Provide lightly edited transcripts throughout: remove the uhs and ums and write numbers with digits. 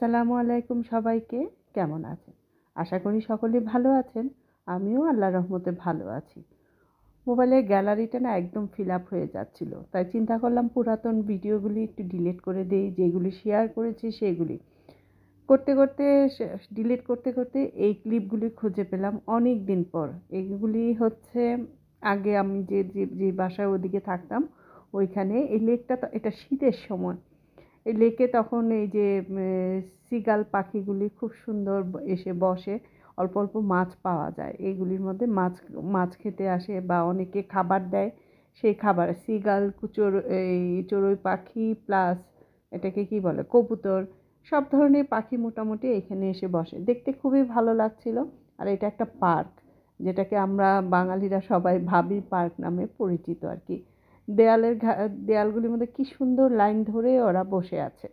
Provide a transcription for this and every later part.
আসসালামু আলাইকুম সবাইকে। কেমন আছেন? আশা করি সকলে ভালো আছেন। আমিও আল্লাহর রহমতে ভালো আছি। মোবাইলের গ্যালারিটা না একদম ফিল আপ হয়ে যাচ্ছিল। তাই চিন্তা করলাম পুরাতন ভিডিওগুলি একটু ডিলিট করে দেই, যেগুলি শেয়ার করেছি সেগুলি। করতে, করতে ডিলিট করতে, করতে এই ক্লিপগুলি খুঁজে পেলাম অনেক দিন পর। এগুলি হচ্ছে আগে আমি যে বাসায় ওদিকে থাকতাম ওইখানে এই লেকটা এটা শীতের সময়। এই লেকে তখন এই যে সিগাল পাখিগুলি খুব সুন্দর এসে বসে, অল্প অল্প মাছ পাওয়া যায়, এইগুলির মধ্যে মাছ মাছ খেতে আসে বা অনেকে খাবার দেয়। সেই খাবার সিগাল এই চড়ুই পাখি প্লাস এটাকে কি বলে কবুতর, সব ধরনের পাখি মোটামুটি এখানে এসে বসে, দেখতে খুবই ভালো লাগছিল। আর এটা একটা পার্ক, যেটাকে আমরা বাঙালিরা সবাই ভাবি পার্ক নামে পরিচিত আর কি। দেয়ালগুলির মধ্যে কি সুন্দর লাইন ধরে ওরা বসে আছে।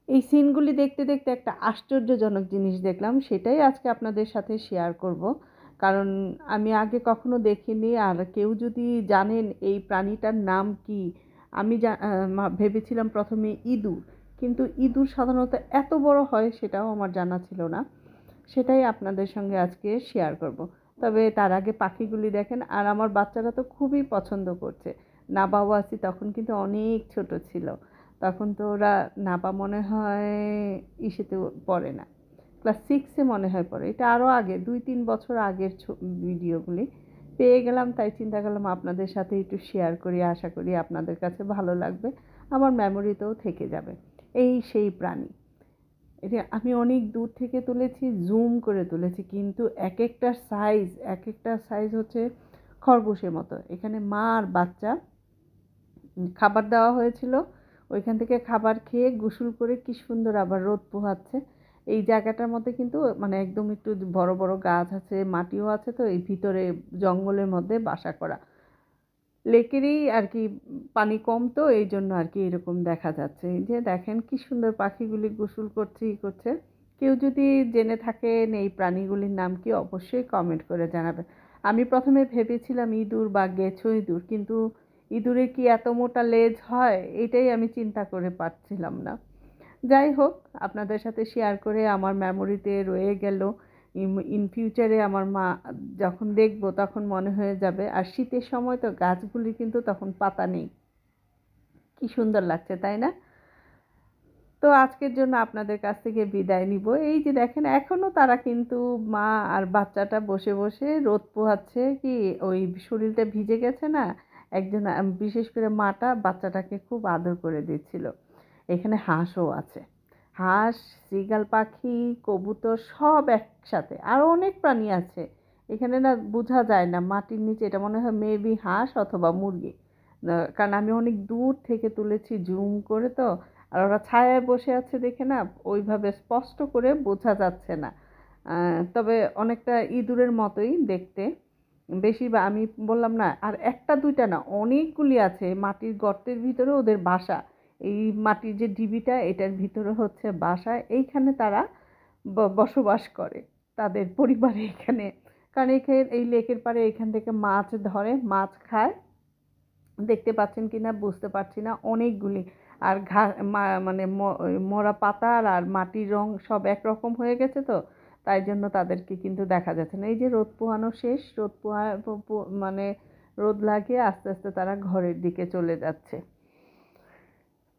এই সিনগুলি দেখতে দেখতে একটা আশ্চর্যজনক জিনিস দেখলাম, সেটাই আজকে আপনাদের সাথে শেয়ার করব। কারণ আমি আগে কখনো দেখিনি, আর কেউ যদি জানেন এই প্রাণীটার নাম কি। আমি ভেবেছিলাম প্রথমে ইঁদুর, কিন্তু ইঁদুর সাধারণত এত বড় হয় সেটাও আমার জানা ছিল না। সেটাই আপনাদের সঙ্গে আজকে শেয়ার করব। তবে তার আগে পাখিগুলি দেখেন, আর আমার বাচ্চারা তো খুবই পছন্দ করছে। নাবা ওয়াসি তখন কিন্তু অনেক ছোট ছিল, তখন তো ওরা নাবা মনে হয় ইসেতে পড়ে না, ক্লাস 6-এ মনে হয় পড়ে। এটা আরও আগে 2-3 বছর আগের ভিডিওগুলি পেয়ে গেলাম, তাই চিন্তা করলাম আপনাদের সাথে একটু শেয়ার করি। আশা করি আপনাদের কাছে ভালো লাগবে, আমার মেমোরিতেও থেকে যাবে। এই সেই প্রাণী, এটা আমি অনেক দূর থেকে তুলেছি, জুম করে তুলেছি, কিন্তু এক একটা সাইজ হচ্ছে খরগোশের মতো। এখানে মা আর বাচ্চা খাবার দেওয়া হয়েছিল, ওইখান থেকে খাবার খেয়ে গোসল করে কি সুন্দর আবার রোদ পোহাচ্ছে। এই জায়গাটার মধ্যে কিন্তু মানে একদম একটু বড় বড় গাছ আছে, মাটিও আছে, তো এই ভিতরে জঙ্গলের মধ্যে বাসা করা। লেকেরই আর কি পানি কম, তো এই জন্য আর কি এরকম দেখা যাচ্ছে। এই যে দেখেন কি সুন্দর পাখিগুলি গোসল করছে করছে। কেউ যদি জেনে থাকেন এই প্রাণীগুলির নাম কি, অবশ্যই কমেন্ট করে জানাবেন। আমি প্রথমে ভেবেছিলাম ইঁদুর বা গেছো ইঁদুর, কিন্তু ইঁদুরের কি এত মোটা লেজ হয় এটাই আমি চিন্তা করে পারছিলাম না। যাই হোক, আপনাদের সাথে শেয়ার করে আমার মেমোরিতে রয়ে গেল। ইন ফিউচারে আমার মা যখন দেখবো তখন মনে হয়ে যাবে। আর শীতের সময় তো গাছগুলি কিন্তু তখন পাতা নেই, কি সুন্দর লাগছে তাই না? তো আজকের জন্য আপনাদের কাছ থেকে বিদায় নিব। এই যে দেখেন এখনও তারা কিন্তু মা আর বাচ্চাটা বসে বসে রোদ পোহাচ্ছে, কি ওই শরীরটা ভিজে গেছে না, একজন বিশেষ করে মাটা বাচ্চাটাকে খুব আদর করে দিচ্ছিল। এখানে হাঁসও আছে, হাঁস, সিগাল পাখি, কবুতর সব একসাথে, আরও অনেক প্রাণী আছে এখানে, না বোঝা যায় না মাটির নিচে। এটা মনে হয় মেবি হাঁস অথবা মুরগি, কারণ আমি অনেক দূর থেকে তুলেছি জুম করে, তো আর ওরা ছায়ায় বসে আছে দেখে না ওইভাবে স্পষ্ট করে বোঝা যাচ্ছে না। তবে অনেকটা ইঁদুরের মতোই দেখতে। বেশি বা আমি বললাম না, আর একটা দুইটা না, অনেকগুলি আছে মাটির গর্তের ভিতরে ওদের বাসা। এই মাটির যে ডিবিটা এটার ভিতরে হচ্ছে বাসা, এইখানে তারা বসবাস করে তাদের পরিবারে এখানে। কারণ এখানে এই লেকের পাড়ে এখান থেকে মাছ ধরে, মাছ খায়। দেখতে পাচ্ছেন কি না বুঝতে পারছি না, অনেকগুলি। আর মানে মরা পাতা আর মাটির রং সব একরকম হয়ে গেছে, তো তাই জন্য তাদেরকে কিন্তু দেখা যাচ্ছে না। এই যে রোদ পোহানো শেষ, মানে রোদ লাগিয়ে আস্তে আস্তে তারা ঘরের দিকে চলে যাচ্ছে।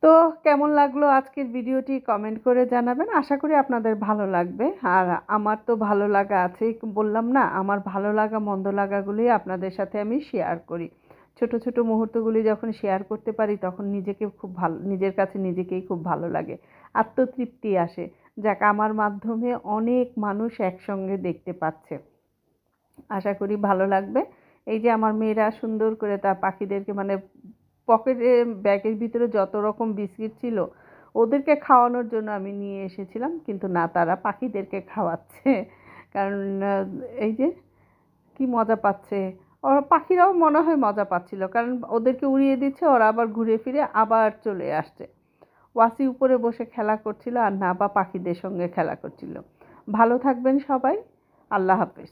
তো কেমন লাগলো আজকের ভিডিওটি কমেন্ট করে জানাবেন, আশা করি আপনাদের ভালো লাগবে। আর আমার তো ভালো লাগা আছেই, বললাম না, আমার ভালো লাগা মন্দ লাগাগুলি আপনাদের সাথে আমি শেয়ার করি। ছোট ছোট মুহূর্তগুলি যখন শেয়ার করতে পারি তখন নিজেকে খুব ভালো, নিজের কাছে নিজেকেই খুব ভালো লাগে, আত্মতৃপ্তি আসে। যাক, আমার মাধ্যমে অনেক মানুষ একসঙ্গে দেখতে পাচ্ছে, আশা করি ভালো লাগবে। এই যে আমার মেয়েরা সুন্দর করে তার পাখিদেরকে মানে পকেটে ব্যাগের ভিতরে যত রকম বিস্কিট ছিল ওদেরকে খাওয়ানোর জন্য আমি নিয়ে এসেছিলাম, কিন্তু না, তারা পাখিদেরকে খাওয়াচ্ছে। কারণ এই যে কি মজা পাচ্ছে, ওরা পাখিরাও মনে হয় মজা পাচ্ছিল, কারণ ওদেরকে উড়িয়ে দিচ্ছে, ওরা আবার ঘুরে ফিরে আবার চলে আসছে। ওয়াসি উপরে বসে খেলা করছিল আর না বা পাখিদের সঙ্গে খেলা করছিল। ভালো থাকবেন সবাই, আল্লাহ হাফেজ।